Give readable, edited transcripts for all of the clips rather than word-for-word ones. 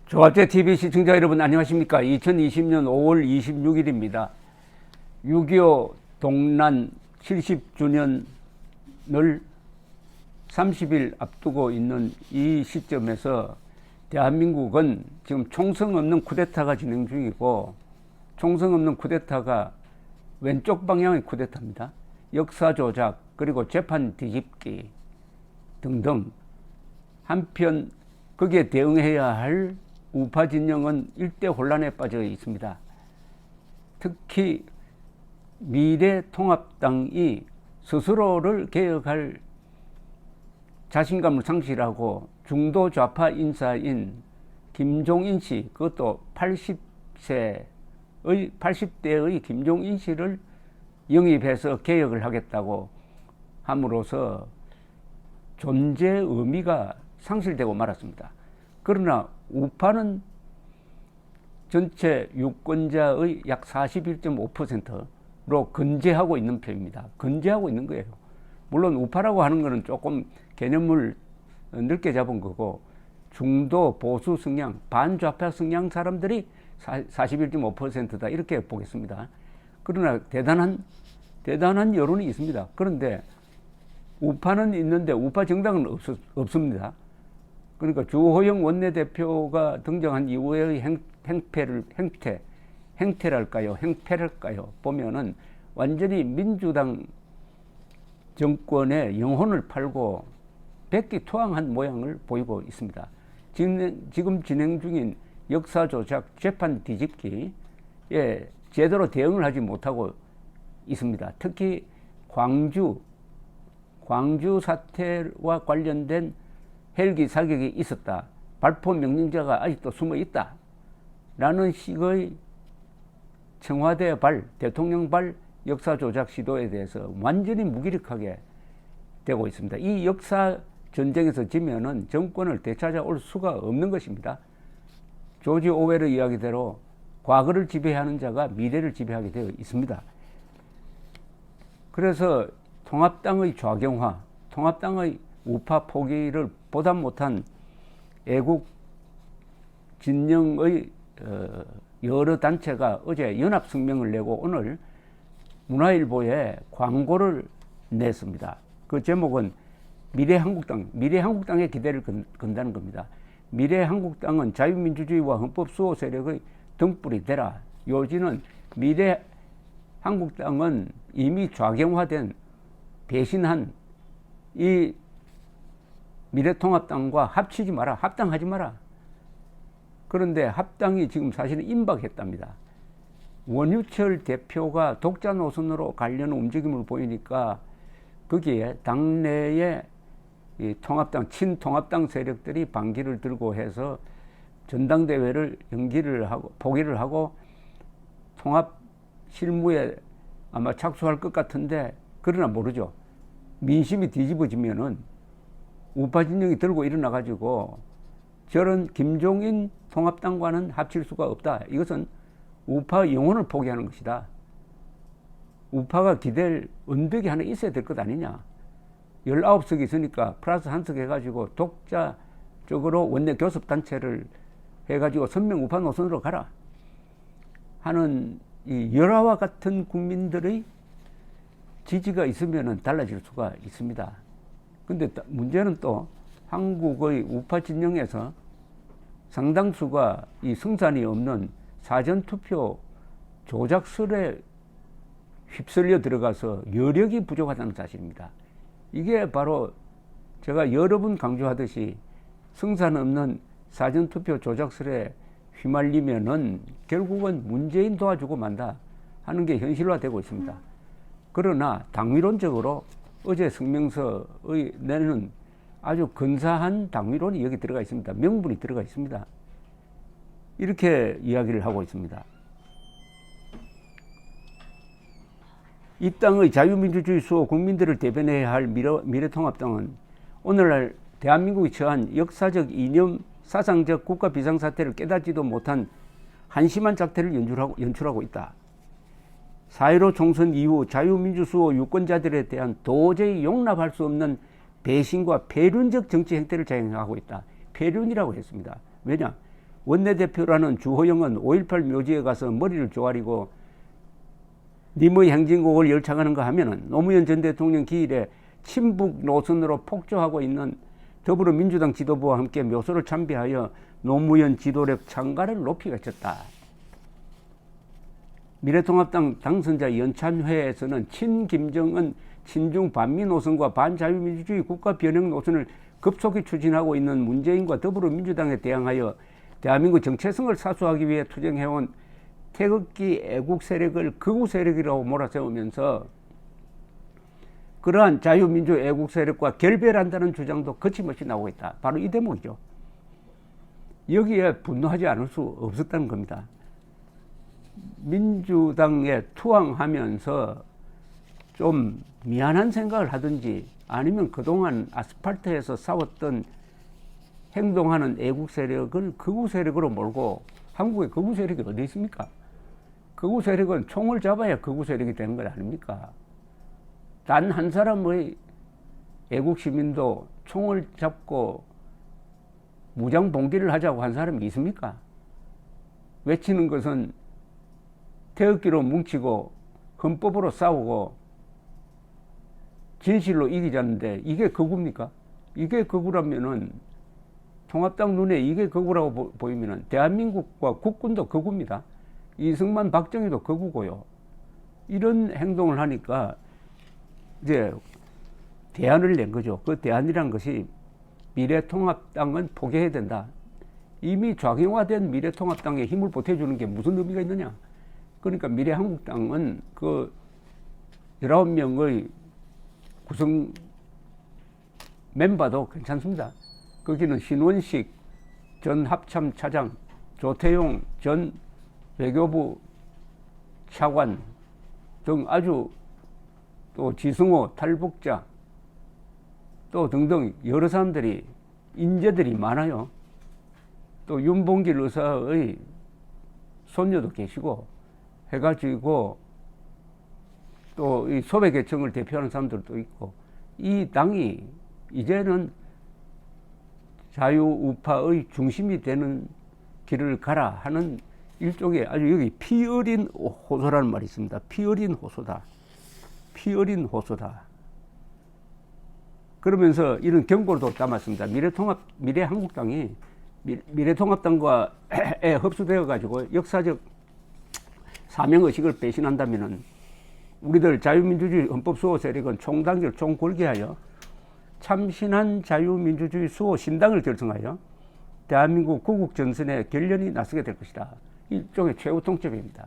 조합제TV 시청자 여러분 안녕하십니까. 2020년 5월 26일입니다. 6.25 동란 70주년을 30일 앞두고 있는 이 시점에서 대한민국은 지금 총성 없는 쿠데타가 진행 중이고, 총성 없는 쿠데타가 왼쪽 방향의 쿠데타입니다. 역사 조작 그리고 재판 뒤집기 등등. 한편 거기에 대응해야 할 우파 진영은 일대 혼란에 빠져 있습니다. 특히 미래통합당이 스스로를 개혁할 자신감을 상실하고 중도 좌파 인사인 김종인 씨, 그것도 80대의 김종인 씨를 영입해서 개혁을 하겠다고 함으로써 존재 의미가 상실되고 말았습니다. 그러나 우파는 전체 유권자의 약 41.5%로 건재하고 있는 편입니다. 건재하고 있는 거예요. 물론 우파라고 하는 것은 조금 개념을 넓게 잡은 거고, 중도 보수 성향, 반좌파 성향 사람들이 41.5%다 이렇게 보겠습니다. 그러나 대단한 여론이 있습니다. 그런데 우파는 있는데 우파 정당은 없습니다. 그러니까 주호영 원내대표가 등장한 이후의 행태랄까요? 보면은 완전히 민주당 정권의 영혼을 팔고 백기투항한 모양을 보이고 있습니다. 지금 진행 중인 역사조작 재판 뒤집기에 제대로 대응을 하지 못하고 있습니다. 특히 광주 사태와 관련된 헬기 사격이 있었다, 발포 명령자가 아직도 숨어 있다 라는 식의 청와대 대통령 발 역사조작 시도에 대해서 완전히 무기력하게 되고 있습니다. 이 역사 전쟁에서 지면은 정권을 되찾아올 수가 없는 것입니다. 조지 오웰의 이야기대로 과거를 지배하는 자가 미래를 지배하게 되어 있습니다. 그래서 통합당의 좌경화, 통합당의 우파 포기를 보다 못한 애국 진영의 여러 단체가 어제 연합성명을 내고 오늘 문화일보에 광고를 냈습니다. 그 제목은 미래한국당의 기대를 건다는 겁니다. 미래한국당은 자유민주주의와 헌법 수호 세력의 등불이 되라. 요지는 미래한국당은 이미 좌경화된 배신한 이 미래통합당과 합치지 마라, 합당하지 마라. 그런데 합당이 지금 사실은 임박했답니다. 원유철 대표가 독자 노선으로 가려는 움직임을 보이니까 거기에 당내의 이 친통합당 세력들이 반기를 들고 해서 전당대회를 포기를 하고 통합 실무에 아마 착수할 것 같은데, 그러나 모르죠. 민심이 뒤집어지면은 우파 진영이 들고 일어나가지고 저런 김종인 통합당과는 합칠 수가 없다. 이것은 우파 영혼을 포기하는 것이다. 우파가 기댈 언덕이 하나 있어야 될 것 아니냐. 19석이 있으니까 플러스 1석 해가지고 독자적으로 원내 교섭단체를 해가지고 선명 우파 노선으로 가라 하는 이 열화와 같은 국민들의 지지가 있으면 달라질 수가 있습니다. 근데 문제는 또 한국의 우파 진영에서 상당수가 이 성산이 없는 사전투표 조작설에 휩쓸려 들어가서 여력이 부족하다는 사실입니다. 이게 바로 제가 여러 번 강조하듯이 성산 없는 사전투표 조작설에 휘말리면은 결국은 문재인 도와주고 만다 하는 게 현실화되고 있습니다. 그러나 당위론적으로 어제 성명서의 내는 아주 근사한 당위론이 여기 들어가 있습니다. 명분이 들어가 있습니다. 이렇게 이야기를 하고 있습니다. 이 땅의 자유민주주의 수호 국민들을 대변해야 할 미래통합당은 오늘날 대한민국이 처한 역사적 이념, 사상적 국가 비상사태를 깨닫지도 못한 한심한 작태를 연출하고 있다. 4.15 총선 이후 자유민주수호 유권자들에 대한 도저히 용납할 수 없는 배신과 폐륜적 정치 행태를 자행하고 있다. 폐륜이라고 했습니다. 왜냐? 원내대표라는 주호영은 5.18 묘지에 가서 머리를 조아리고 님의 행진곡을 열창하는가 하면은 노무현 전 대통령 기일에 친북 노선으로 폭주하고 있는 더불어민주당 지도부와 함께 묘소를 참배하여 노무현 지도력 창가를 높이 외쳤다. 미래통합당 당선자 연찬회에서는 친김정은 친중 반미 노선과 반자유민주주의 국가 변형 노선을 급속히 추진하고 있는 문재인과 더불어민주당에 대항하여 대한민국 정체성을 사수하기 위해 투쟁해온 태극기 애국 세력을 극우 세력이라고 몰아세우면서 그러한 자유민주 애국 세력과 결별한다는 주장도 거침없이 나오고 있다. 바로 이 대목이죠. 여기에 분노하지 않을 수 없었다는 겁니다. 민주당에 투항하면서 좀 미안한 생각을 하든지 아니면 그동안 아스팔트에서 싸웠던 행동하는 애국 세력을 극우 세력으로 몰고 한국에 극우 세력이 어디 있습니까? 극우 세력은 총을 잡아야 극우 세력이 되는 것 아닙니까? 단 한 사람의 애국 시민도 총을 잡고 무장 봉기를 하자고 한 사람이 있습니까? 외치는 것은 태극기로 뭉치고 헌법으로 싸우고 진실로 이기자는데 이게 극우입니까? 이게 극우라면은 통합당 눈에 이게 극우라고 보이면은 대한민국과 국군도 극우입니다. 이승만, 박정희도 극우고요. 이런 행동을 하니까 이제 대안을 낸 거죠. 그 대안이란 것이 미래통합당은 포기해야 된다. 이미 좌경화된 미래통합당에 힘을 보태주는 게 무슨 의미가 있느냐. 그러니까 미래한국당은 그 19명의 구성 멤버도 괜찮습니다. 거기는 신원식 전 합참차장, 조태용 전 외교부 차관 등 아주 또 지승호 탈북자 또 등등 여러 사람들이 인재들이 많아요. 또 윤봉길 의사의 손녀도 계시고 해가지고 또 이 소외계층을 대표하는 사람들도 있고 이 당이 이제는 자유우파의 중심이 되는 길을 가라 하는 일종의 아주 여기 피 어린 호소라는 말이 있습니다. 피 어린 호소다. 피 어린 호소다. 그러면서 이런 경고도 담았습니다. 미래한국당이 미래통합당과에 흡수되어 가지고 역사적 사명의식을 배신한다면은 우리들 자유민주주의 헌법 수호 세력은 총단결 총궐기하여 참신한 자유민주주의 수호 신당을 결성하여 대한민국 구국 전선에 결연히 나서게 될 것이다. 일종의 최후 통첩입니다.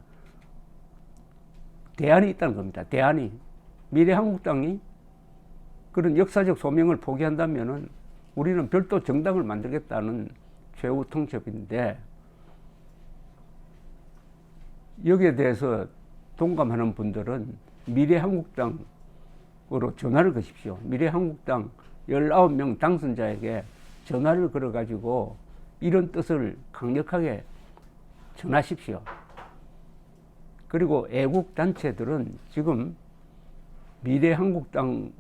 대안이 있다는 겁니다. 대안이. 미래한국당이 그런 역사적 소명을 포기한다면은 우리는 별도 정당을 만들겠다는 최후 통첩인데 여기에 대해서 동감하는 분들은 미래한국당으로 전화를 거십시오. 미래한국당 19명 당선자에게 전화를 걸어가지고 이런 뜻을 강력하게 전하십시오. 그리고 애국단체들은 지금 미래한국당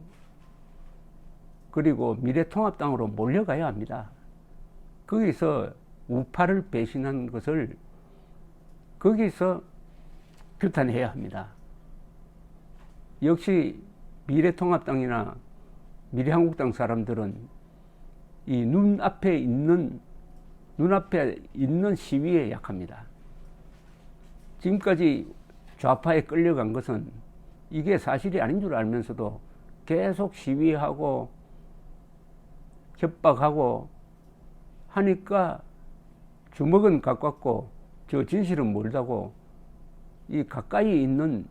그리고 미래통합당으로 몰려가야 합니다. 거기서 우파를 배신한 것을 거기서 규탄해야 합니다. 역시 미래통합당이나 미래한국당 사람들은 이 눈앞에 있는 시위에 약합니다. 지금까지 좌파에 끌려간 것은 이게 사실이 아닌 줄 알면서도 계속 시위하고 협박하고 하니까 주먹은 가깝고 저 진실은 멀다고 이 가까이 있는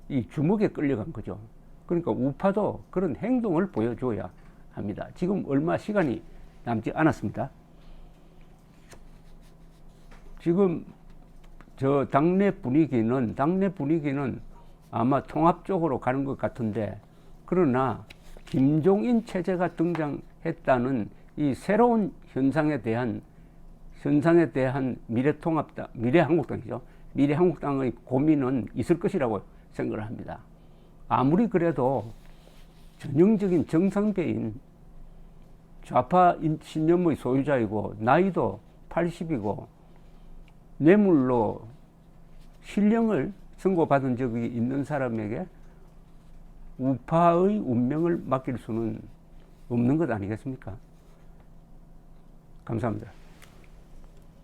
이 주먹에 끌려간 거죠. 그러니까 우파도 그런 행동을 보여줘야 합니다. 지금 얼마 시간이 남지 않았습니다. 지금 저 당내 분위기는 아마 통합 쪽으로 가는 것 같은데 그러나 김종인 체제가 등장했다는 이 새로운 현상에 대한 미래한국당이죠. 미래한국당의 고민은 있을 것이라고 생각을 합니다. 아무리 그래도 전형적인 정상배인 좌파 신념의 소유자이고 나이도 80이고 뇌물로 실형을 선고받은 적이 있는 사람에게 우파의 운명을 맡길 수는 없는 것 아니겠습니까? 감사합니다.